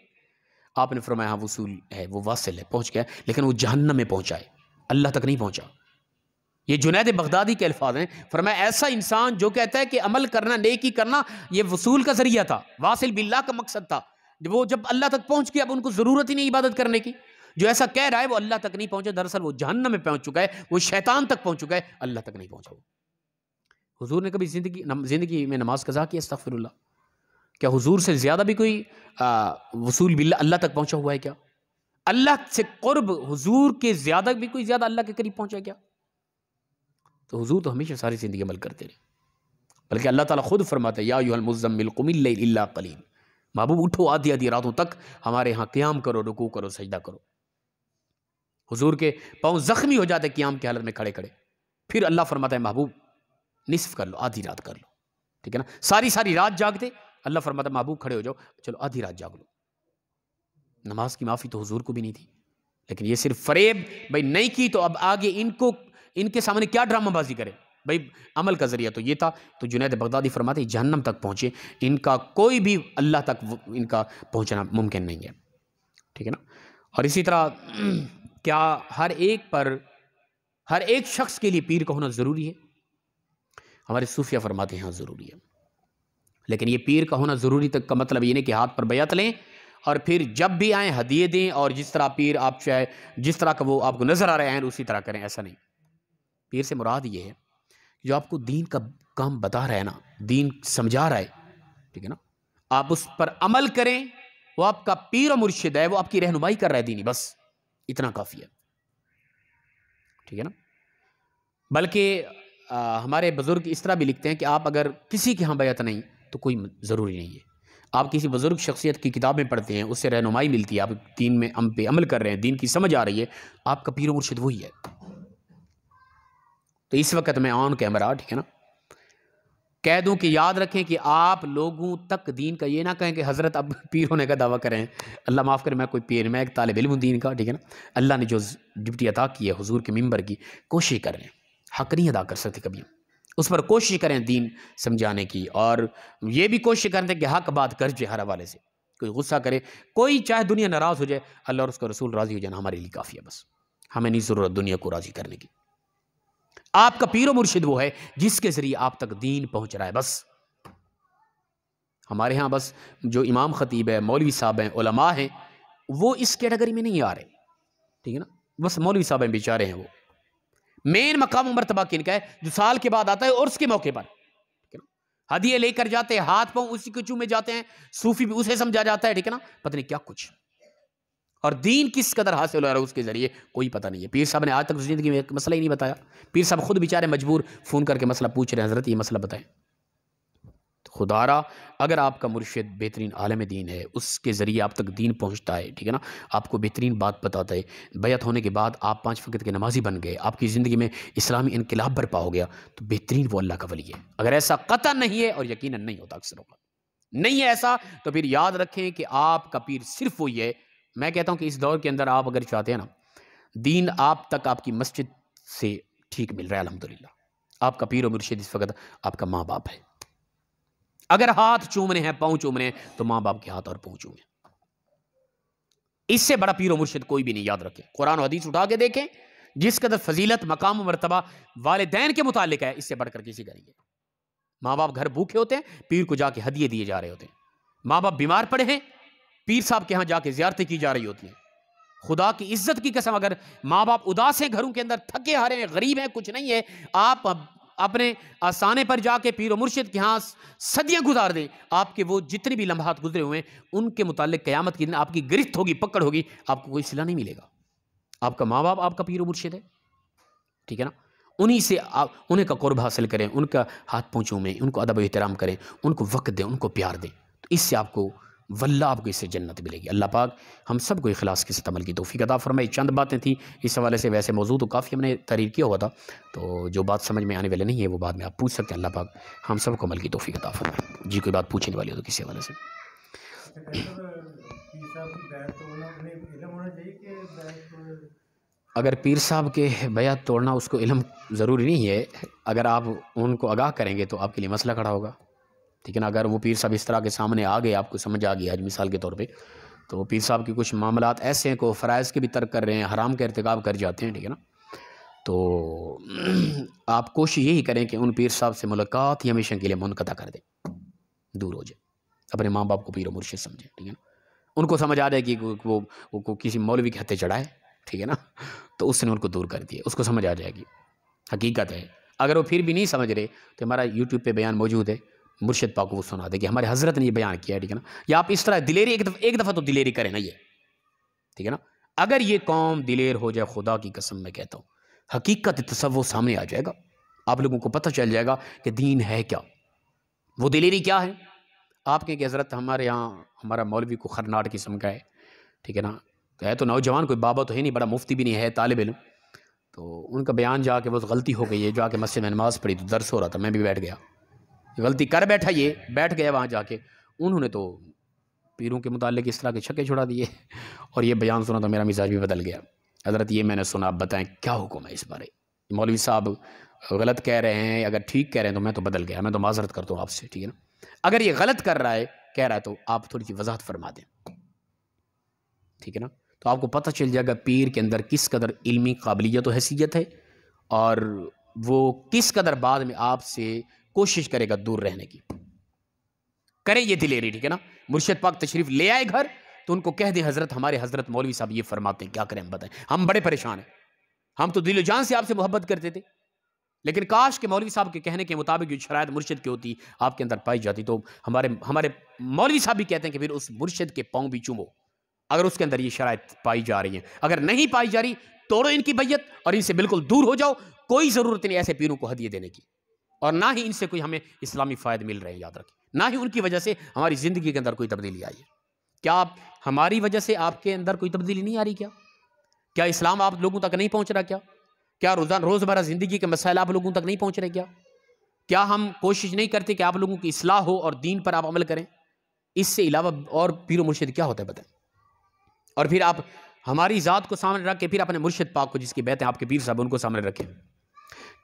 آپ نے فرمایا ہاں وصول ہے، وہ واصل ہے، پہنچ گیا، لیکن وہ جہنم میں پہنچا ہے، اللہ تک نہیں پہنچا. یہ جنید بغدادی کے الفاظ ہیں. فرمایا ایسا انسان جو کہتا ہے کہ عمل کرنا، نیکی کرنا یہ وصول کا ذریعہ تھا، واصل باللہ کا مقصد تھا، وہ جب اللہ تک پہنچ گیا اب ان کو ضرورت ہی نہیں عبادت کرنے کی. جو ایسا کہہ رہا ہے وہ اللہ تک نہیں پہنچا، دراصل وہ جہنم میں پہنچ چکا ہے، وہ شیطان تک پہنچ چکا ہے، اللہ تک نہیں پہنچا. حضور نے کبھی زندگی میں نماز قضا کی؟ استغفر اللہ. کیا حضور سے زیادہ بھی کوئی وصول باللہ اللہ تک پہنچا ہوا ہے کیا؟ اللہ سے قرب حضور کے زیادہ بھی کوئی زیادہ اللہ کے قریب پہنچا کیا؟ تو حضور تو ہمیشہ ساری زندگی عمل کرتے رہے، بلکہ اللہ تعالیٰ خود فرماتا ہے یا ایھا المزمل قم اللیل الا قلیل، محبوب اٹھو آدھی آدھی راتوں تک ہمارے ہاں قیام کرو، رکوع کرو، سجدہ کرو. حضور کے پاؤں زخمی ہو جاتے قیام کی حالت میں کھڑے کھڑے، پھر اللہ فرماتا ہے محبوب نصف کر لو، آدھی رات کر لو، ٹھیک ہے نا. ساری رات جاگتے، اللہ فرماتا ہے محبوب کھڑے ہو جاؤ، چلو آدھی رات جاگ لو. نماز کی معافی تو حضور کو بھی نہیں تھی، لیکن یہ صرف فریب، بھائی نہیں کی تو اب آگے ان کے سامنے کیا ڈرامہ بازی کرے. بھائی عمل کا ذریعہ تو یہ تھا. تو جنید بغدادی فرماتے ہیں جہنم تک پہنچے، ان کا کوئی بھی اللہ تک ان کا پہنچنا ممکن نہیں ہے، ٹھیک ہے نا. اور اسی طرح کیا ہر ایک شخص کے لیے پیر کا ہونا ضروری ہے؟ ہمارے صوفیہ فرماتے ہیں ہاں ضروری ہے، لیکن یہ پیر کا ہونا ضروری تک کا مطلب یہ نہیں کہ ہاتھ پر بیعت لیں اور پھر جب بھی آئیں ہدیے دیں اور جس طرح پیر آپ چاہے جس طرح کا وہ آپ کو نظر آ رہے ہیں اسی طرح کریں. ایسا نہیں. پیر سے مراد یہ ہے جو آپ کو دین کا کام بتا رہا ہے نا، دین سمجھا رہا ہے، ٹھیک ہے نا، آپ اس پر عمل کریں، وہ آپ کا پیر و مرشد ہے، وہ آپ کی رہنمائی کر رہا ہے دینی، بس اتنا کافی ہے، ٹھیک ہے نا. بلکہ ہمارے بزرگ اس طرح بھی لکھتے ہیں کہ آپ اگر کسی کے ہاں بیعت نہیں تو کوئی ضروری نہیں ہے. آپ کسی بزرگ شخصیت کی کتابیں پڑھتے ہیں، اس سے رہنمائی ملتی ہے، آپ دین میں پہ عمل کر رہے ہیں، دین کی سمجھ آ رہی ہے، آپ کا پیر و مرشد وہی ہے. تو اس وقت میں آن کیمرہ، ٹھیک ہے نا، کہہ دوں کہ یاد رکھیں کہ آپ لوگوں تک دین کا یہ نہ کہیں کہ حضرت اب پیر ہونے کا دعویٰ کریں. اللہ معاف کرے، میں کوئی پیر، میں ایک طالب علم ہوں دین کا، ٹھیک ہے نا. اللہ نے جو ڈپٹی عطا کی ہے حضور کے منبر کی، کوشش کر رہے ہیں، حق نہیں ادا کر سکتے کبھی ہم، اس پر کوشش کریں دین سمجھانے کی، اور یہ بھی کوشش کرتے ہیں کہ حق بات کر جائے ہر حوالے سے. کوئی غصہ کرے، کوئی چاہے دنیا ناراض ہو جائے، اللہ اور اس کا رسول راضی ہو جانا ہمارے لیے کافی ہے، بس ہمیں نہیں ضرورت دنیا کو راضی کرنے کی. آپ کا پیر و مرشد وہ ہے جس کے ذریعے آپ تک دین پہنچ رہا ہے. بس ہمارے ہاں بس جو امام خطیب ہے، مولوی صاحب ہیں، علماء ہیں، وہ اس کیٹیگری میں نہیں آ رہے، ٹھیک ہے نا. بس مولوی صاحب ہیں بیچارے ہیں، وہ مین مقام و مرتبہ کن کا ہے جو سال کے بعد آتا ہے عرس کے موقع پر، ہدیے لے کر جاتے ہیں، ہاتھ پاؤں اسی کے چومے جاتے ہیں، صوفی بھی اسے سمجھا جاتا ہے، ٹھیک ہے نا، پتہ نہیں کیا کچھ. اور دین کس قدر حاصل ہو رہا ہے اس کے ذریعے کوئی پتہ نہیں ہے. پیر صاحب نے آج تک زندگی میں ایک مسئلہ ہی نہیں بتایا. پیر صاحب خود بیچارے مجبور فون کر کے مسئلہ پوچھ رہے ہیں، حضرت یہ مسئلہ بتائیں. خدا را اگر آپ کا مرشد بہترین عالم دین ہے، اس کے ذریعے آپ تک دین پہنچتا ہے، ٹھیک ہے نا، آپ کو بہترین بات بتاتا ہے، بیعت ہونے کے بعد آپ 5 وقت کے نمازی بن گئے، آپ کی زندگی میں اسلامی انقلاب برپا ہو گیا، تو بہترین وہ اللہ کا ولی ہے. اگر ایسا قطع نہیں ہے، اور یقیناً نہیں ہوتا اکثر ہوگا، نہیں ہے ایسا، تو پھر یاد رکھیں کہ آپ کا پیر صرف وہی ہے. میں کہتا ہوں کہ اس دور کے اندر آپ اگر چاہتے ہیں نا، دین آپ تک آپ کی مسجد سے ٹھیک مل رہا ہے الحمدللہ. آپ کا پیر و مرشد اس وقت آپ کا ماں باپ ہے. اگر ہاتھ چومنے ہیں، پاؤں چومنے ہیں، تو ماں باپ کے ہاتھ اور پاؤں چومیں. اس سے بڑا پیر و مرشد کوئی بھی نہیں. یاد رکھیں، قرآن و حدیث اٹھا کے دیکھیں، جس قدر فضیلت، مقام و مرتبہ والدین کے متعلق ہے، اس سے بڑھ کر کسی کا نہیں ہے. ماں باپ گھر بھوکے ہوتے ہیں، پیر کو جا کے ہدیے دیے جا رہے ہوتے ہیں. ماں باپ بیمار پڑے ہیں، پیر صاحب کے ہاں جا کے زیارتیں کی جا رہی ہوتی ہیں. خدا کی عزت کی قسم، اگر ماں باپ اداس ہیں، گھروں کے اندر تھکے ہارے ہیں، غریب ہیں، کچھ نہیں ہے، آپ اپنے آسانے پر جا کے پیر و مرشد کے ہاں صدیاں گزار دیں، آپ کے وہ جتنے بھی لمحات گزرے ہوئے ہیں ان کے متعلق قیامت کے دن آپ کی گرفت ہوگی، پکڑ ہوگی، آپ کو کوئی صلہ نہیں ملے گا۔ آپ کا ماں باپ آپ کا پیر و مرشد ہے، ٹھیک ہے نا، انہی سے آپ انہیں کا قرب حاصل کریں، ان کا ہاتھ پونچھوں میں ان کو ادب و احترام کریں، ان کو وقت دیں، ان کو پیار دیں، تو اس سے آپ کو واللہ آپ کو اس سے جنت ملے گی۔ اللہ پاک ہم سب کو اخلاص کے ساتھ عمل کی توفیق عطا فرمائے۔ چند باتیں تھیں اس حوالے سے، ویسے موضوع تو کافی ہم نے تحریر کیا ہوا تھا، تو جو بات سمجھ میں آنے والے نہیں ہے وہ بعد میں آپ پوچھ سکتے ہیں۔ اللہ پاک ہم سب کو عمل کی توفیق عطا فرمائے۔ جی کوئی بات پوچھنے والی ہو تو کسی حوالے سے؟ اگر پیر صاحب کے بیعت توڑنا اس کو علم ضروری نہیں ہے، اگر آپ ان کو آگاہ کریں گے تو آپ کے لیے مسئلہ کھڑا ہوگا، ٹھیک ہے نا۔ اگر وہ پیر صاحب اس طرح کے سامنے آ گئے، آپ کو سمجھ آ گیا مثال کے طور پہ، تو وہ پیر صاحب کے کچھ معاملات ایسے ہیں کہ وہ فرائض کے بھی ترک کر رہے ہیں، حرام کا ارتکاب کر جاتے ہیں، ٹھیک ہے نا، تو آپ کوشش یہی کریں کہ ان پیر صاحب سے ملاقات ہی ہمیشہ کے لیے منقطع کر دیں، دور ہو جائے، اپنے ماں باپ کو پیر و مرشد سمجھیں، ٹھیک ہے نا۔ ان کو سمجھ آ جائے کہ وہ کسی مولوی کے ہتھے چڑھائے، ٹھیک ہے نا، تو اس نے ان کو دور کر دیا، اس کو سمجھ آ جائے گی حقیقت ہے۔ اگر وہ پھر بھی نہیں سمجھ رہے تو ہمارا یوٹیوب پہ بیان موجود ہے، مرشد پاک کو وہ سنا دے کہ ہمارے حضرت نے یہ بیان کیا ہے، ٹھیک ہے نا۔ یا آپ اس طرح دلیری ایک دفعہ تو دلیری کریں نا، یہ ٹھیک ہے نا۔ اگر یہ قوم دلیر ہو جائے، خدا کی قسم میں کہتا ہوں، حقیقت تصور سامنے آ جائے گا، آپ لوگوں کو پتہ چل جائے گا کہ دین ہے کیا، وہ دلیری کیا ہے۔ آپ کہیں کہ حضرت ہمارے یہاں ہمارا مولوی کو خرناٹ قسم کا ہے، ٹھیک ہے نا، تو ہے تو نوجوان، کوئی بابا تو ہے نہیں، بڑا مفتی بھی نہیں ہے، طالب علم، تو ان کا بیان جا کے بہت غلطی ہو گئی ہے، جا کے مسجد میں نماز پڑھی تو درس ہو رہا تھا، میں بھی بیٹھ گیا، غلطی کر بیٹھا، یہ بیٹھ گیا وہاں جا کے، انہوں نے تو پیروں کے متعلق اس طرح کے چھکے چھڑا دیے، اور یہ بیان سنا تو میرا مزاج بھی بدل گیا۔ حضرت یہ میں نے سنا، آپ بتائیں کیا حکم ہے اس بارے؟ مولوی صاحب غلط کہہ رہے ہیں، اگر ٹھیک کہہ رہے ہیں تو میں تو بدل گیا، میں تو معذرت کرتا ہوں آپ سے، ٹھیک ہے نا۔ اگر یہ غلط کر رہا ہے، کہہ رہا ہے، تو آپ تھوڑی سی وضاحت فرما دیں، ٹھیک ہے نا، تو آپ کو پتہ چل جائے گا پیر کے اندر کس قدر علمی قابلیت و حیثیت ہے، اور وہ کس قدر بعد میں آپ سے کوشش کرے گا دور رہنے کی۔ کریں یہ دلیری، ٹھیک ہے نا۔ مرشد پاک تشریف لے آئے گھر تو ان کو کہہ دیں حضرت ہمارے حضرت مولوی صاحب یہ فرماتے ہیں، کیا کریں ہم بتائیں، ہم بڑے پریشان ہیں، ہم تو دل و جان سے آپ سے محبت کرتے تھے، لیکن کاش کہ مولوی صاحب کے کہنے کے مطابق جو شرائط مرشد کی ہوتی آپ کے اندر پائی جاتی، تو ہمارے مولوی صاحب بھی کہتے ہیں کہ پھر اس مرشد کے پاؤں بھی چومو، اگر اس کے اندر یہ شرائط پائی جا رہی ہیں۔ اگر نہیں پائی جا رہی، توڑو ان کی بیعت اور ان سے بالکل دور ہو جاؤ، کوئی ضرورت نہیں ایسے پیروں کو ہدیے دینے کی، اور نہ ہی ان سے کوئی ہمیں اسلامی فائدے مل رہے ہیں، یاد رکھیں، نہ ہی ان کی وجہ سے ہماری زندگی کے اندر کوئی تبدیلی آئی ہے۔ کیا آپ ہماری وجہ سے آپ کے اندر کوئی تبدیلی نہیں آ رہی؟ کیا اسلام آپ لوگوں تک نہیں پہنچ رہا؟ کیا روزمرہ زندگی کے مسائل آپ لوگوں تک نہیں پہنچ رہے؟ کیا ہم کوشش نہیں کرتے کہ آپ لوگوں کی اصلاح ہو اور دین پر آپ عمل کریں؟ اس سے علاوہ اور پیر و مرشد کیا ہوتا ہے بتائیں؟ اور پھر آپ ہماری ذات کو سامنے رکھ کے پھر اپنے مرشد پاک کو، جس کی بیعت ہے آپ کے پیر صاحب، ان کو سامنے رکھیں۔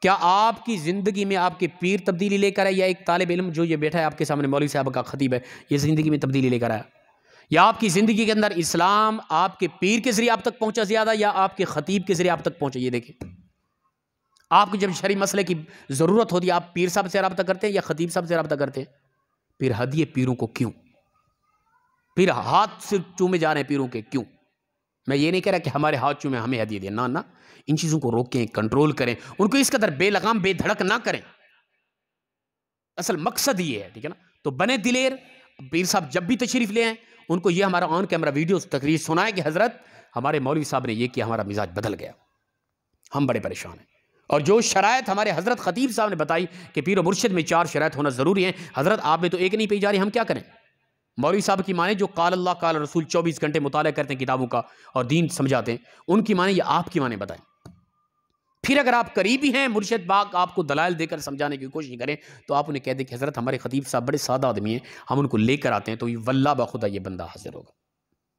کیا آپ کی زندگی میں آپ کے پیر تبدیلی لے کر آئے، یا ایک طالب علم جو یہ بیٹھا ہے آپ کے سامنے مولوی صاحب کا خطیب ہے، یہ زندگی میں تبدیلی لے کر آیا؟ یا آپ کی زندگی کے اندر اسلام آپ کے پیر کے ذریعے آپ تک پہنچا زیادہ، یا آپ کے خطیب کے ذریعے آپ تک پہنچا؟ یہ دیکھیں، آپ کو جب شرعی مسئلے کی ضرورت ہوتی ہے، آپ پیر صاحب سے رابطہ کرتے ہیں یا خطیب صاحب سے رابطہ کرتے ہیں؟ پھر ہدیے پیروں کو کیوں؟ پھر ہاتھ سے چومے جا رہے ہیں پیروں کے کیوں؟ میں یہ نہیں کہہ رہا کہ ہمارے ہاتھ چومے ہمیں ہدیے دیں، نہ، ان چیزوں کو روکیں، کنٹرول کریں، ان کو اس قدر بے لگام بے دھڑک نہ کریں۔ اصل مقصد یہ ہے، ٹھیک ہے نا۔ تو بنے دلیر، پیر صاحب جب بھی تشریف لے آئیں، ان کو یہ ہمارا آن کیمرہ ویڈیو تقریر سنائے کہ حضرت ہمارے مولوی صاحب نے یہ کیا، ہمارا مزاج بدل گیا، ہم بڑے پریشان ہیں۔ اور جو شرائط ہمارے حضرت خطیب صاحب نے بتائی کہ پیر و مرشد میں 4 شرائط ہونا ضروری ہیں، حضرت آپ میں تو ایک نہیں پی جا رہی، ہم کیا کریں؟ مولوی صاحب کی مانیں جو قال اللہ قال رسول 24 گھنٹے مطالعہ کرتے ہیں کتابوں کا اور دین سمجھاتے ہیں، ان کی مانیں یا آپ کی مانیں بتائیں؟ پھر اگر آپ قریبی ہیں، مرشد پاک آپ کو دلائل دے کر سمجھانے کی کوشش کریں، تو آپ انہیں کہہ دیں کہ حضرت ہمارے خطیب صاحب بڑے سادہ آدمی ہیں، ہم ان کو لے کر آتے ہیں، تو یہ واللہ بخدا یہ بندہ حاضر ہوگا،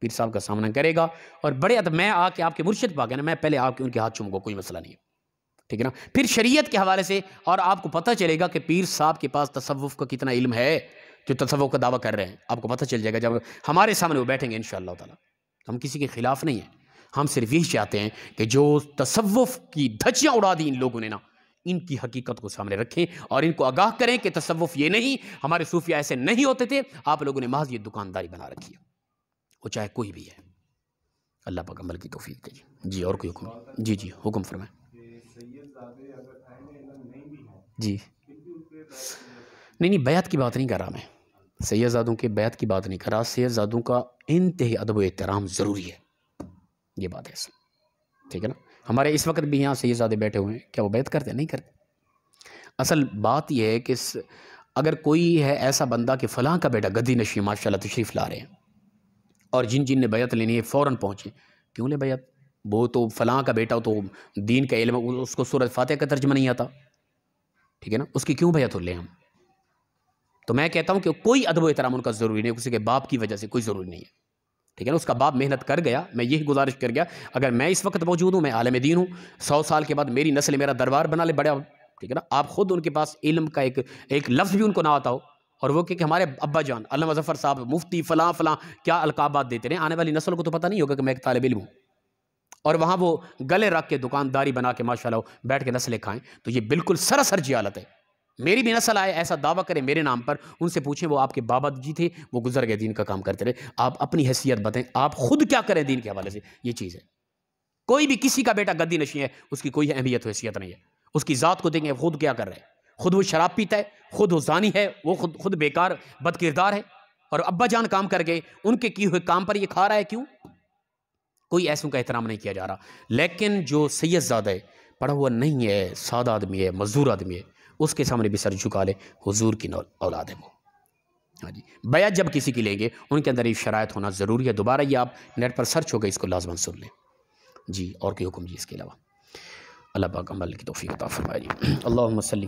پیر صاحب کا سامنا کرے گا، اور بڑے ادب میں آ کے آپ کے مرشد پاک ہے نا، میں پہلے آ کے ان کے ہاتھ چوموں گا، کوئی مسئلہ نہیں ہے، ٹھیک ہے نا۔ پھر شریعت کے حوالے سے اور آپ کو پتہ چلے گا کہ پیر صاحب کے پاس تصوف کا کتنا علم ہے، جو تصوف کا دعویٰ کر رہے ہیں، آپ کو پتہ چل جائے گا جب ہمارے سامنے وہ بیٹھیں گے انشاءاللہ تعالی۔ ہم کسی کے خلاف نہیں ہیں، ہم صرف یہی چاہتے ہیں کہ جو تصوف کی دھجیاں اڑا دی ان لوگوں نے نا، ان کی حقیقت کو سامنے رکھیں اور ان کو آگاہ کریں کہ تصوف یہ نہیں، ہمارے صوفیاء ایسے نہیں ہوتے تھے، آپ لوگوں نے محض یہ دکانداری بنا رکھی ہے، وہ چاہے کوئی بھی ہے۔ اللہ پاک عمل کی توفیق دے۔ جی اور کوئی حکم؟ جی حکم فرمائیں۔ جی نہیں بیعت کی بات نہیں کر رہا میں، سیدزادوں کے بیعت کی بات نہیں کر رہا، سیدزادوں کا انتہائی ادب و احترام ضروری ہے، یہ بات ہے اصل، ٹھیک ہے نا؟ ہمارے اس وقت بھی یہاں سیدزادے بیٹھے ہوئے ہیں، کیا وہ بیعت کرتے ہیں؟ نہیں کرتے۔ اصل بات یہ ہے کہ اگر کوئی ہے ایسا بندہ کہ فلاں کا بیٹا گدی نشین ماشاء اللہ تشریف لا رہے ہیں اور جن نے بیعت لینی ہے فوراً پہنچے، کیوں لے بیعت؟ وہ تو فلاں کا بیٹا تو دین کا علم، اس کو سورۃ فاتحہ کا ترجمہ نہیں آتا، ٹھیک ہے نا؟ اس کی کیوں بیعت لیں ہم؟ تو میں کہتا ہوں کہ کوئی ادب و احترام ان کا ضروری نہیں، کسی کے باپ کی وجہ سے کوئی ضروری نہیں ہے، ٹھیک ہے نا؟ اس کا باپ محنت کر گیا، میں یہی گزارش کر گیا، اگر میں اس وقت موجود ہوں، میں عالم دین ہوں، 100 سال کے بعد میری نسل میرا دربار بنا لے بڑا، ٹھیک ہے نا؟ آپ خود ان کے پاس علم کا ایک لفظ بھی ان کو نہ آتا ہو، اور وہ کہ ہمارے ابا جان علامہ ظفر صاحب مفتی فلاں فلاں کیا القابات دیتے رہے، آنے والی نسل کو تو پتہ نہیں ہوگا کہ میں ایک طالب علم ہوں، اور وہاں وہ گلے رکھ کے دکانداری بنا کے ماشاءاللہ بیٹھ کے نسلیں کھائیں، تو یہ بالکل سراسر جہالت ہے۔ میری بھی نسل آئے ایسا دعویٰ کرے میرے نام پر، ان سے پوچھیں وہ آپ کے بابا جی تھے، وہ گزر گئے، دین کا کام کرتے رہے، آپ اپنی حیثیت بتائیں، آپ خود کیا کریں دین کے حوالے سے، یہ چیز ہے۔ کوئی بھی کسی کا بیٹا گدی نشین ہے، اس کی کوئی اہمیت و حیثیت نہیں ہے، اس کی ذات کو دیکھیں خود کیا کر رہے ہیں، خود وہ شراب پیتا ہے، خود وہ زانی ہے، وہ خود بیکار بد کردار ہے، اور ابا جان کام کر گئے، ان کے کیے ہوئے کام پر یہ کھا رہا ہے، کیوں؟ کوئی ایسوں کا احترام نہیں کیا جا رہا۔ لیکن جو سید زادہ ہے، پڑھا ہوا نہیں ہے، سادہ آدمی ہے، مزدور آدمی ہے، اس کے سامنے بھی سر جھکا لے، حضور کی اولاد ہے وہ۔ ہاں جی، بیعت جب کسی کی لیں گے ان کے اندر یہ شرائط ہونا ضروری ہے، دوبارہ یہ آپ نیٹ پر سرچ ہو گئے، اس کو لازماً سن لیں۔ جی اور کوئی حکم جی اس کے علاوہ؟ اللہ پاک عمل کی توفیق عطا فرمائے جی۔ اللہم صلی